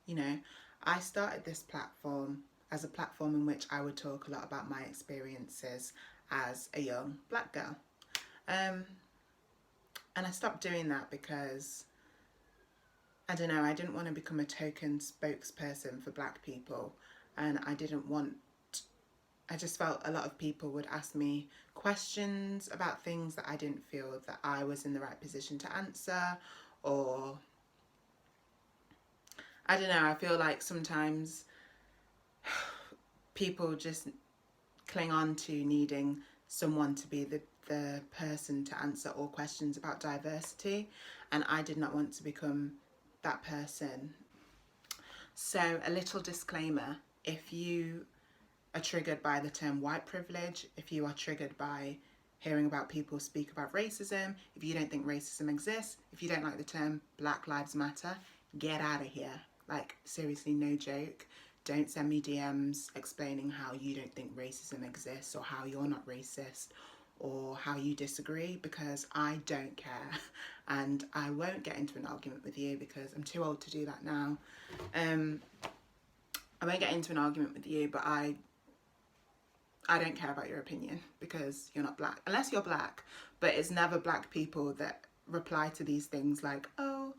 You know, I started this platform as a platform in which I would talk a lot about my experiences as a young black girl. Um, and I stopped doing that because, I don't know, I didn't want to become a token spokesperson for black people. And I just felt a lot of people would ask me questions about things that I didn't feel that I was in the right position to answer, or I don't know, I feel like sometimes people just cling on to needing someone to be the person to answer all questions about diversity, and I did not want to become that person. So, a little disclaimer: if you are triggered by the term white privilege, if you are triggered by hearing about people speak about racism, if you don't think racism exists, if you don't like the term Black Lives Matter, get out of here. Like, seriously, no joke. Don't send me DMs explaining how you don't think racism exists or how you're not racist or how you disagree, because I don't care and I won't get into an argument with you because I'm too old to do that now. Um, I won't get into an argument with you, but I don't care about your opinion because you're not black. Unless you're black, but it's never black people that reply to these things like, oh,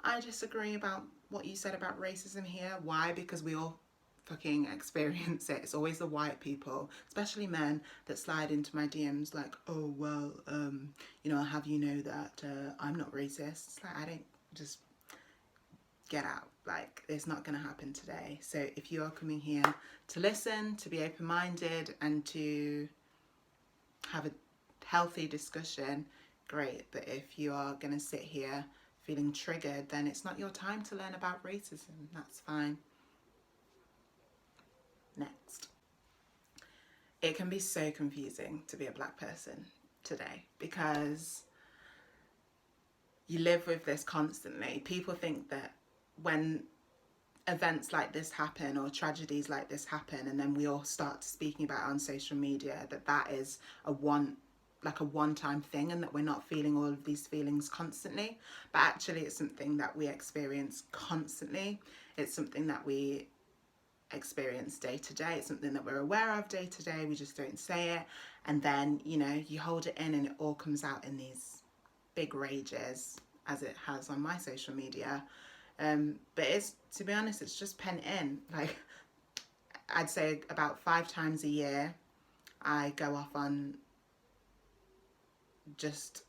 I disagree about what you said about racism here. Why? Because we all fucking experience it. It's always the white people, especially men, that slide into my DMs like, oh, well, I'll have you know that I'm not racist. It's like, I don't, just get out. Like, it's not going to happen today. So if you are coming here to listen, to be open-minded and to have a healthy discussion, great. But if you are going to sit here feeling triggered, then it's not your time to learn about racism. That's fine. Next. It can be so confusing to be a black person today because you live with this constantly. People think that when events like this happen or tragedies like this happen and then we all start speaking about it on social media, that is a one-time thing and that we're not feeling all of these feelings constantly, but actually it's something that we experience constantly. It's something that we experience day to day. It's something that we're aware of day to day. We just don't say it, and then you hold it in and it all comes out in these big rages, as it has on my social media. But it's, to be honest, it's just pent in. Like, I'd say about 5 times a year, I go off on just,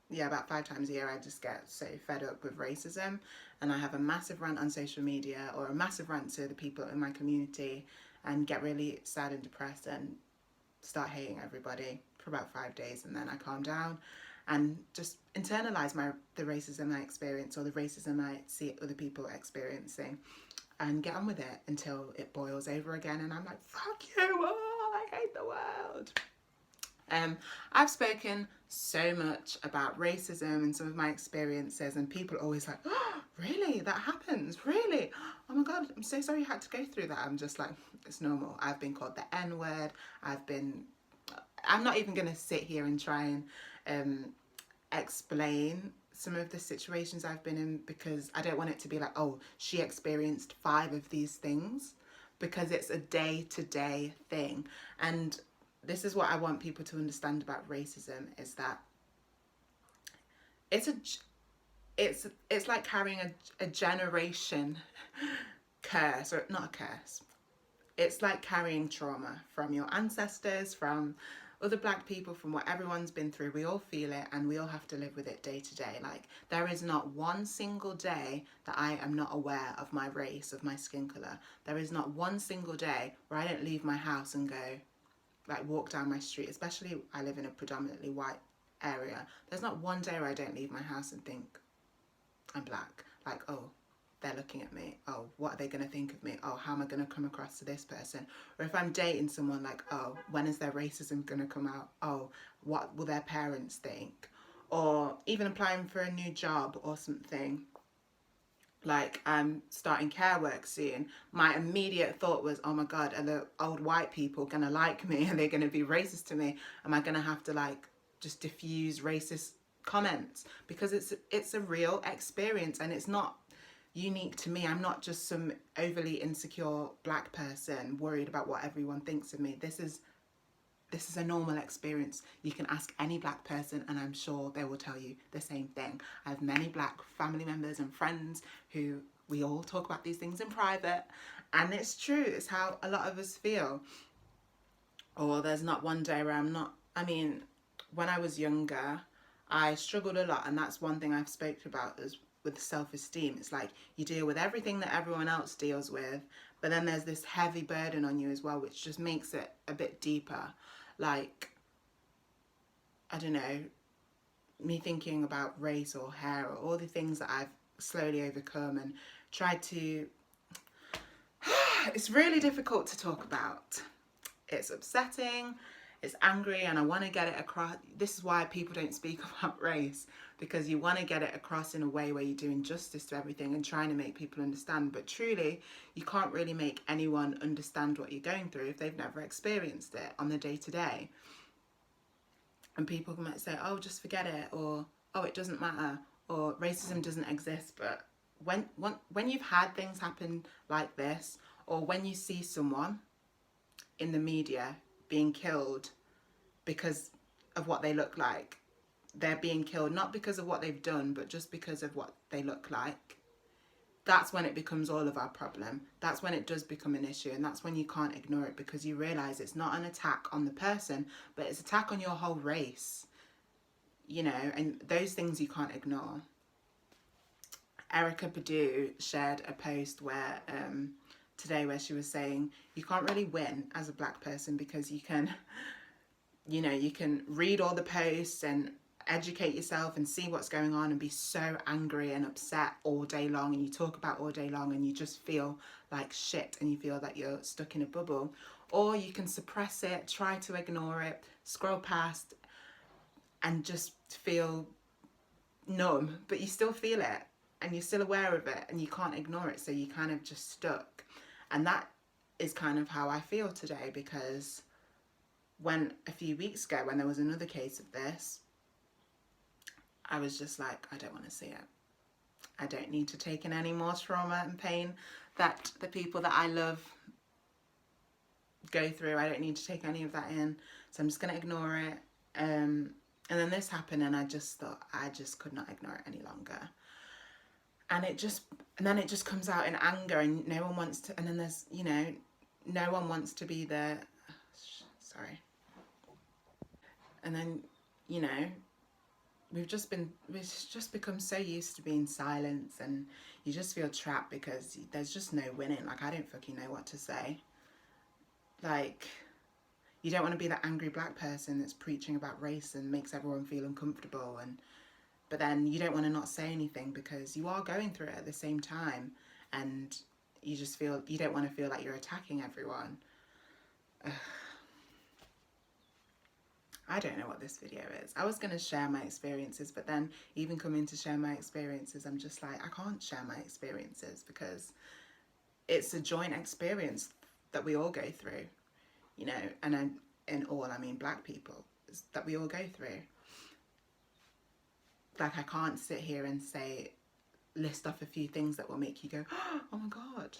yeah, about 5 times a year, I just get so fed up with racism. And I have a massive rant on social media or a massive rant to the people in my community and get really sad and depressed and start hating everybody for about 5 days. And then I calm down and just internalize the racism I experience or the racism I see other people experiencing and get on with it until it boils over again and I'm like, fuck you, oh, I hate the world. I've spoken so much about racism and some of my experiences, and people are always like, oh, really? That happens? Really? Oh my God, I'm so sorry you had to go through that. I'm just like, it's normal. I've been called the N-word. I'm not even going to sit here and try and explain some of the situations I've been in because I don't want it to be like, oh, she experienced 5 of these things, because it's a day-to-day thing. And this is what I want people to understand about racism, is that it's like carrying a generation curse, or not a curse. It's like carrying trauma from your ancestors, from other black people, from what everyone's been through. We all feel it and we all have to live with it day to day. Like, there is not one single day that I am not aware of my race, of my skin colour. There is not one single day where I don't leave my house and go, like, walk down my street, especially I live in a predominantly white area. There's not one day where I don't leave my house and think, I'm black. Like, oh, they're looking at me. Oh, what are they going to think of me? Oh, how am I going to come across to this person? Or if I'm dating someone, like, oh, when is their racism going to come out? Oh, what will their parents think? Or even applying for a new job or something. Like, I'm starting care work soon. My immediate thought was, oh my God, are the old white people going to like me? Are they going to be racist to me? Am I going to have to, like, just diffuse racist comments? Because it's a real experience, and it's not unique to me. I'm not just some overly insecure black person worried about what everyone thinks of me. This is a normal experience. You can ask any black person and I'm sure they will tell you the same thing. I have many black family members and friends who we all talk about these things in private, and it's true. It's how a lot of us feel. Or there's not one day where when I was younger, I struggled a lot, and that's one thing I've spoken about is with self-esteem. It's like you deal with everything that everyone else deals with, but then there's this heavy burden on you as well, which just makes it a bit deeper. Like, I don't know, me thinking about race or hair or all the things that I've slowly overcome and tried to... It's really difficult to talk about. It's upsetting, it's angry, and I want to get it across. This is why people don't speak about race, because you want to get it across in a way where you're doing justice to everything and trying to make people understand. But truly, you can't really make anyone understand what you're going through if they've never experienced it on the day-to-day. And people might say, oh, just forget it, or oh, it doesn't matter, or racism doesn't exist. But when you've had things happen like this, or when you see someone in the media being killed because of what they look like, they're being killed not because of what they've done, but just because of what they look like, that's when it becomes all of our problem. That's when it does become an issue, and that's when you can't ignore it, because you realise it's not an attack on the person, but it's an attack on your whole race, you know, and those things you can't ignore. Erica Badu shared a post where today where she was saying you can't really win as a black person, because you can, you know, you can read all the posts and educate yourself and see what's going on and be so angry and upset all day long, and you talk about all day long and you just feel like shit and you feel that you're stuck in a bubble. Or you can suppress it, try to ignore it, scroll past and just feel numb, but you still feel it and you're still aware of it and you can't ignore it, so you kind of just stuck. And that is kind of how I feel today, because when a few weeks ago when there was another case of this, I was just like, I don't want to see it. I don't need to take in any more trauma and pain that the people that I love go through. I don't need to take any of that in, so I'm just going to ignore it. And then this happened, and I just thought I just could not ignore it any longer. And then it just comes out in anger, and no one wants to, and then there's, you know, no one wants to be there. Sorry. And then, you know, we've just become so used to being silenced, and you just feel trapped because there's just no winning. Like, I don't fucking know what to say. Like, you don't want to be that angry black person that's preaching about race and makes everyone feel uncomfortable, but then you don't want to not say anything because you are going through it at the same time, and you just feel, you don't want to feel like you're attacking everyone. I don't know what this video is. I was going to share my experiences, but then even coming to share my experiences, I'm just like, I can't share my experiences because it's a joint experience that we all go through, you know, and in all, I mean black people, that we all go through. Like, I can't sit here and say, list off a few things that will make you go, oh my God.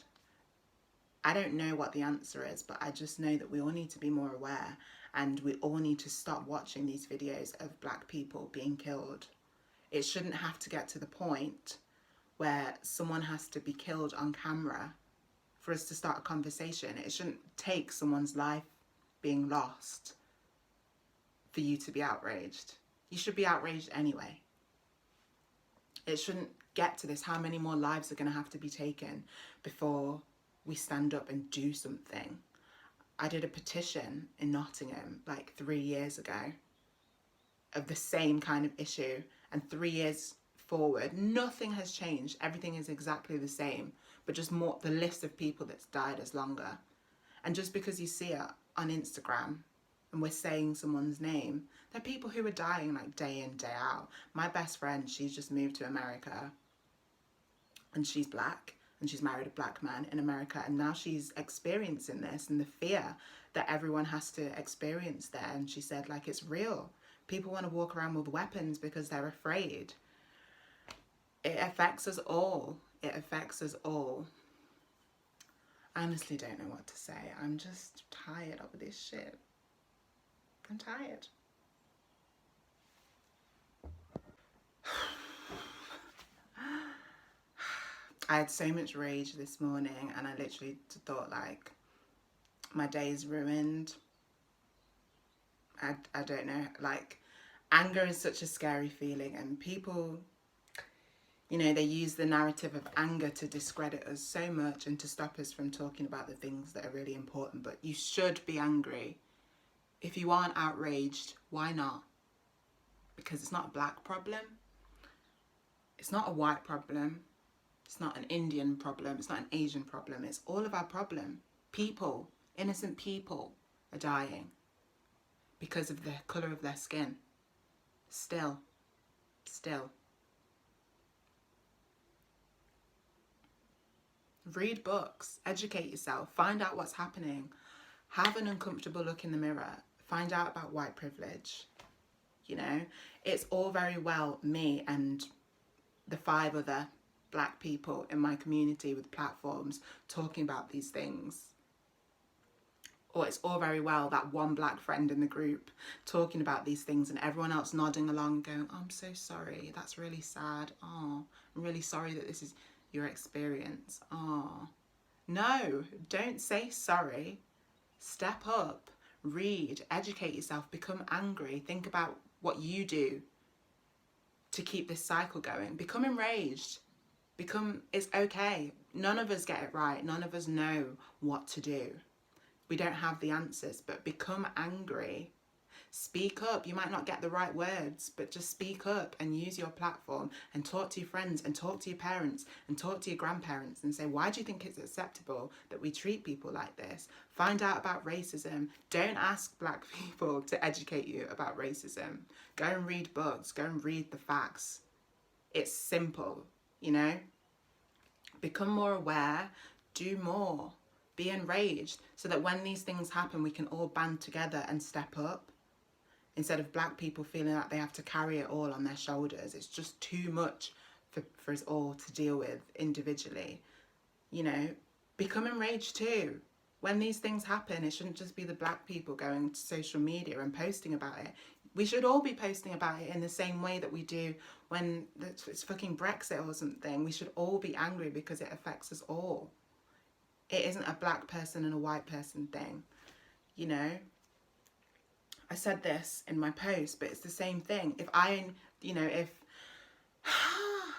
I don't know what the answer is, but I just know that we all need to be more aware, and we all need to stop watching these videos of black people being killed. It shouldn't have to get to the point where someone has to be killed on camera for us to start a conversation. It shouldn't take someone's life being lost for you to be outraged. You should be outraged anyway. It shouldn't get to this. How many more lives are going to have to be taken before we stand up and do something? I did a petition in Nottingham like 3 years ago of the same kind of issue, and 3 years forward, nothing has changed. Everything is exactly the same, but just more, the list of people that's died is longer. And just because you see it on Instagram and we're saying someone's name, there are people who are dying like day in, day out. My best friend, she's just moved to America, and she's black, and she's married a black man in America, and now she's experiencing this and the fear that everyone has to experience there. And she said, like, it's real. People want to walk around with weapons because they're afraid. It affects us all. it affects us all. I honestly don't know what to say. I'm just tired of this shit. I'm tired. I had so much rage this morning, and I literally thought, like, my day's ruined. I don't know, like, anger is such a scary feeling, and people, you know, they use the narrative of anger to discredit us so much and to stop us from talking about the things that are really important. But you should be angry. If you aren't outraged, why not? Because it's not a black problem. It's not a white problem. It's not an Indian problem. It's not an Asian problem. It's all of our problem. People, innocent people, are dying because of the colour of their skin. Still. Read books, educate yourself, find out what's happening. Have an uncomfortable look in the mirror. Find out about white privilege. You know, it's all very well me and the 5 other black people in my community with platforms talking about these things. Or it's all very well that one black friend in the group talking about these things and everyone else nodding along going, oh, I'm so sorry, that's really sad. Oh, I'm really sorry that this is your experience. Oh, no, don't say sorry. Step up, read, educate yourself, become angry, think about what you do to keep this cycle going. Become enraged. It's okay. None of us get it right. None of us know what to do. We don't have the answers, but become angry. Speak up. You might not get the right words, but just speak up and use your platform and talk to your friends and talk to your parents and talk to your grandparents and say, why do you think it's acceptable that we treat people like this? Find out about racism. Don't ask black people to educate you about racism. Go and read books. Go and read the facts. It's simple, you know? Become more aware. Do more. Be enraged so that when these things happen, we can all band together and step up. Instead of black people feeling like they have to carry it all on their shoulders. It's just too much for us all to deal with individually. You know, become enraged too. When these things happen, it shouldn't just be the black people going to social media and posting about it. We should all be posting about it in the same way that we do when it's fucking Brexit or something. We should all be angry because it affects us all. It isn't a black person and a white person thing, you know? I said this in my post, but it's the same thing.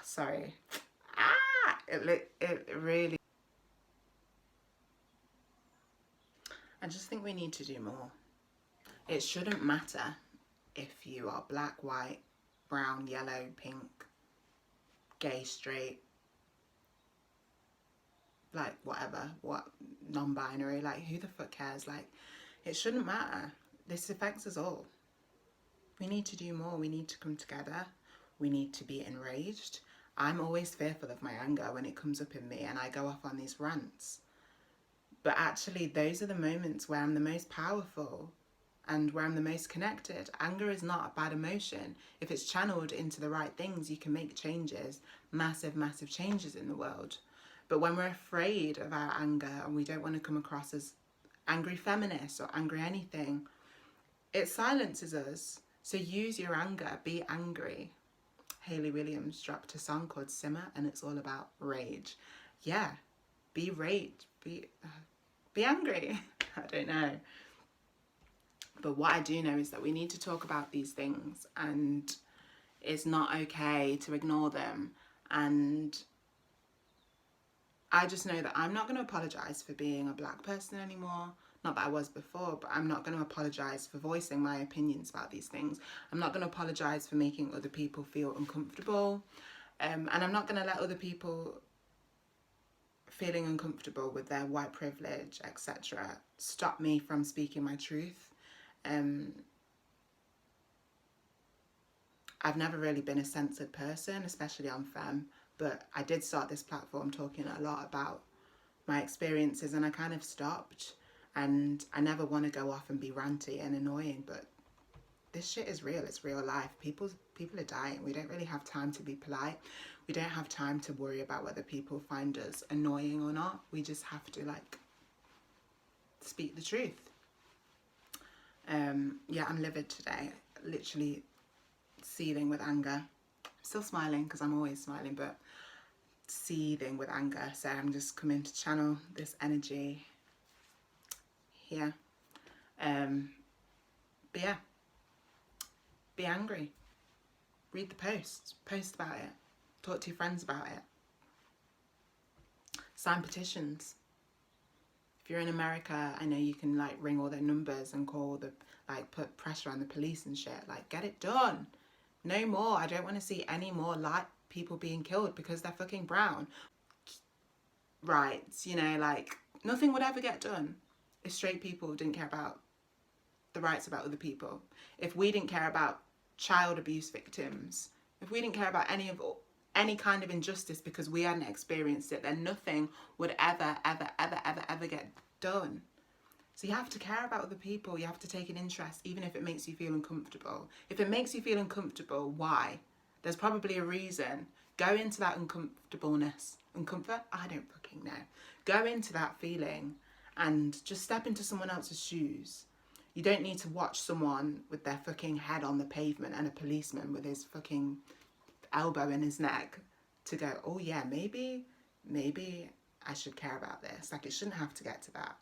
Sorry. It really... I just think we need to do more. It shouldn't matter if you are black, white, brown, yellow, pink, gay, straight, like whatever, non-binary, like who the fuck cares? Like, it shouldn't matter. This affects us all. We need to do more. We need to come together. We need to be enraged. I'm always fearful of my anger when it comes up in me and I go off on these rants. But actually, those are the moments where I'm the most powerful and where I'm the most connected. Anger is not a bad emotion. If it's channeled into the right things, you can make changes, massive, massive changes in the world. But when we're afraid of our anger and we don't want to come across as angry feminists or angry anything, it silences us. So use your anger, be angry. Hayley Williams dropped a song called Simmer and it's all about rage. Yeah, be rage, be angry. I don't know. But what I do know is that we need to talk about these things and it's not okay to ignore them. And I just know that I'm not going to apologise for being a black person anymore. Not that I was before, but I'm not going to apologise for voicing my opinions about these things. I'm not going to apologise for making other people feel uncomfortable. And I'm not going to let other people feeling uncomfortable with their white privilege, etc., stop me from speaking my truth. I've never really been a censored person, especially on Femme, but I did start this platform talking a lot about my experiences and I kind of stopped. And I never want to go off and be ranty and annoying, but this shit is real. It's real life. People are dying. We don't really have time to be polite. We don't have time to worry about whether people find us annoying or not. We just have to like speak the truth. Yeah, I'm livid today, literally seething with anger. Still smiling because I'm always smiling, but seething with anger. So I'm just coming to channel this energy here. But yeah, be angry. Read the post about it. Talk to your friends about it. Sign petitions. If you're in America, I know you can like ring all their numbers and call the, like put pressure on the police and shit. Like, get it done. No more. I don't want to see any more like people being killed because they're fucking brown. Rights, you know, like nothing would ever get done if straight people didn't care about the rights about other people. If we didn't care about child abuse victims, if we didn't care about any kind of injustice because we hadn't experienced it, then nothing would ever get done. So you have to care about other people. You have to take an interest, even if it makes you feel uncomfortable. If it makes you feel uncomfortable, why? There's probably a reason. Go into that uncomfortableness. Uncomfort? I don't fucking know. Go into that feeling and just step into someone else's shoes. You don't need to watch someone with their fucking head on the pavement and a policeman with his fucking elbow in his neck to go, oh yeah, maybe I should care about this. Like, it shouldn't have to get to that.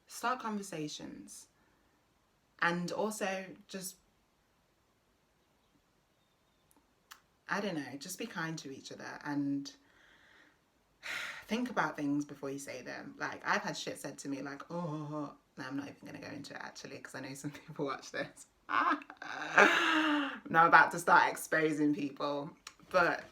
Start conversations. And also just, I don't know, just be kind to each other and think about things before you say them. Like, I've had shit said to me like, oh, no, I'm not even going to go into it actually because I know some people watch this. I'm not about to start exposing people. But,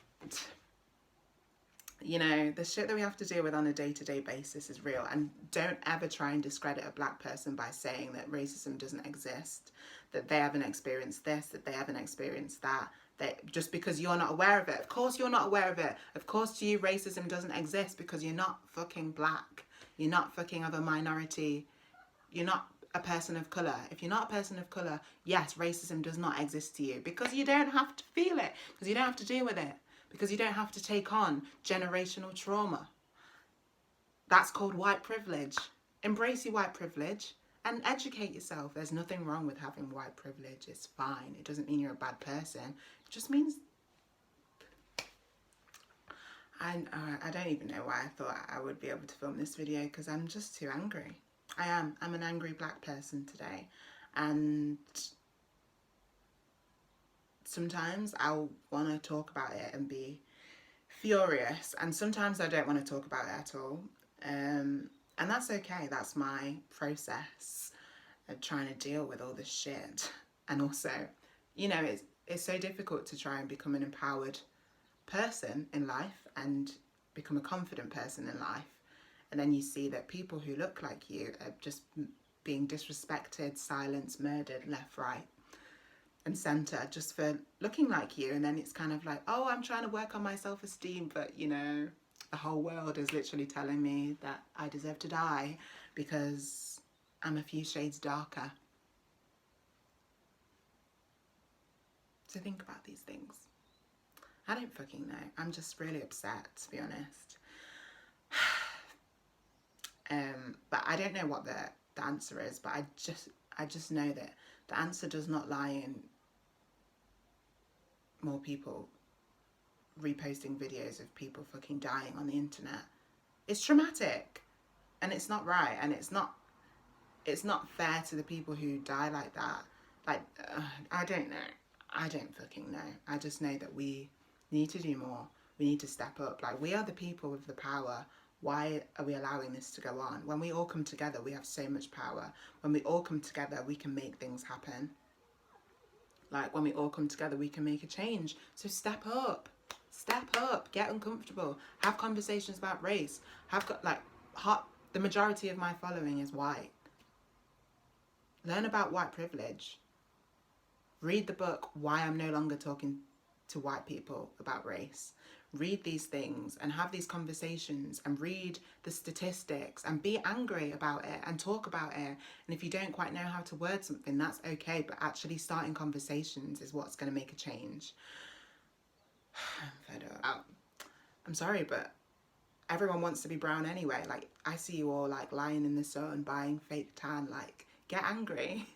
you know, the shit that we have to deal with on a day-to-day basis is real. And don't ever try and discredit a black person by saying that racism doesn't exist, that they haven't experienced this, that they haven't experienced that. That just because you're not aware of it. Of course you're not aware of it. Of course to you racism doesn't exist because you're not fucking black. You're not fucking of a minority. You're not a person of colour. If you're not a person of colour, yes, racism does not exist to you because you don't have to feel it, because you don't have to deal with it, because you don't have to take on generational trauma. That's called white privilege. Embrace your white privilege and educate yourself. There's nothing wrong with having white privilege. It's fine. It doesn't mean you're a bad person. It just means... I don't even know why I thought I would be able to film this video because I'm just too angry. I am. I'm an angry black person today. And sometimes I'll want to talk about it and be furious. And sometimes I don't want to talk about it at all. And that's okay. That's my process of trying to deal with all this shit. And also, you know, it's so difficult to try and become an empowered person in life and become a confident person in life. And then you see that people who look like you are just being disrespected, silenced, murdered, left, right, and centre just for looking like you. And then it's kind of like, oh, I'm trying to work on my self-esteem, but, you know, the whole world is literally telling me that I deserve to die because I'm a few shades darker. So think about these things. I don't fucking know. I'm just really upset, to be honest. But I don't know what the answer is, but I just know that the answer does not lie in more people reposting videos of people fucking dying on the internet. It's traumatic and it's not right, and it's not fair to the people who die like that. Like, I don't know. I don't fucking know. I just know that we need to do more. We need to step up. Like, we are the people with the power. Why are we allowing this to go on? When we all come together, we have so much power. When we all come together, we can make things happen. Like, when we all come together, we can make a change. So step up. Step up. Get uncomfortable. Have conversations about race. The majority of my following is white. Learn about white privilege. Read the book Why I'm No Longer Talking to White People About Race. read these things and have these conversations and read the statistics and be angry about it and talk about it. And if you don't quite know how to word something, that's okay, but actually starting conversations is what's going to make a change. I'm fed up. I'm sorry, but everyone wants to be brown anyway. Like, I see you all like lying in the sun buying fake tan. Like, get angry.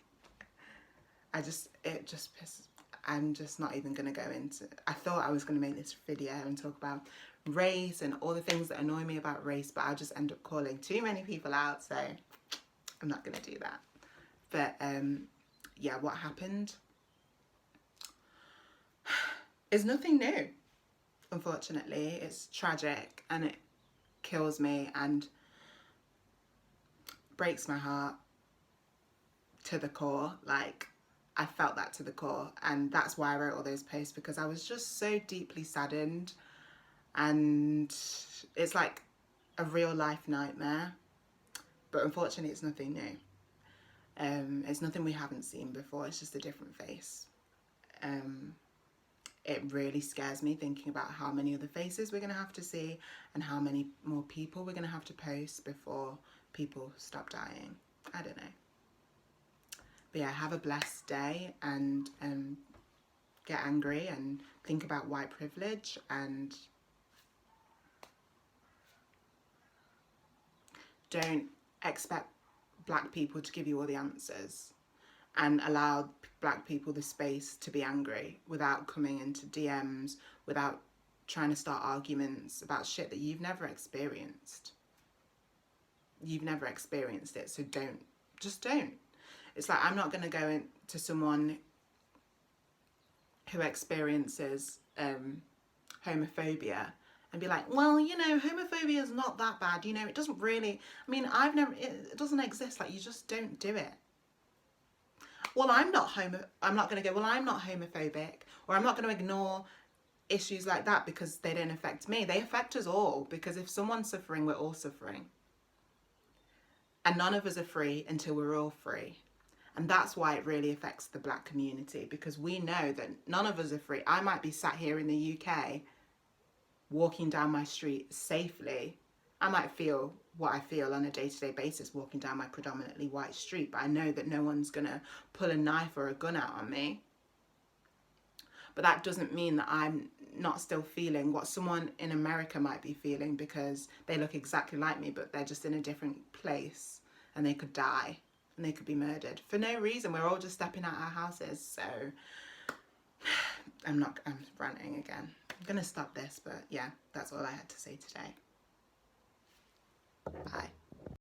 It just pisses. I'm just not even going to go into... I thought I was going to make this video and talk about race and all the things that annoy me about race, but I'll just end up calling too many people out, so I'm not going to do that. But yeah, what happened is nothing new, unfortunately. It's tragic and it kills me and breaks my heart to the core. Like, I felt that to the core, and that's why I wrote all those posts, because I was just so deeply saddened, and it's like a real life nightmare. But unfortunately, it's nothing new. It's nothing we haven't seen before. It's just a different face. It really scares me thinking about how many other faces we're going to have to see and how many more people we're going to have to post before people stop dying. I don't know. But yeah, have a blessed day, and get angry and think about white privilege, and don't expect black people to give you all the answers, and allow black people the space to be angry without coming into DMs, without trying to start arguments about shit that you've never experienced. You've never experienced it, so don't. Just don't. It's like, I'm not going to go into someone who experiences homophobia and be like, well, you know, homophobia is not that bad. You know, it doesn't really, I mean, it doesn't exist. Like, you just don't do it. Well, I'm not going to go, well, I'm not homophobic, or I'm not going to ignore issues like that because they don't affect me. They affect us all, because if someone's suffering, we're all suffering. And none of us are free until we're all free. And that's why it really affects the black community, because we know that none of us are free. I might be sat here in the UK walking down my street safely. I might feel what I feel on a day-to-day basis walking down my predominantly white street, but I know that no one's gonna pull a knife or a gun out on me. But that doesn't mean that I'm not still feeling what someone in America might be feeling, because they look exactly like me, but they're just in a different place, and they could die and they could be murdered for no reason. We're all just stepping out our houses. So I'm ranting again. I'm gonna stop this, but yeah, that's all I had to say today. Bye.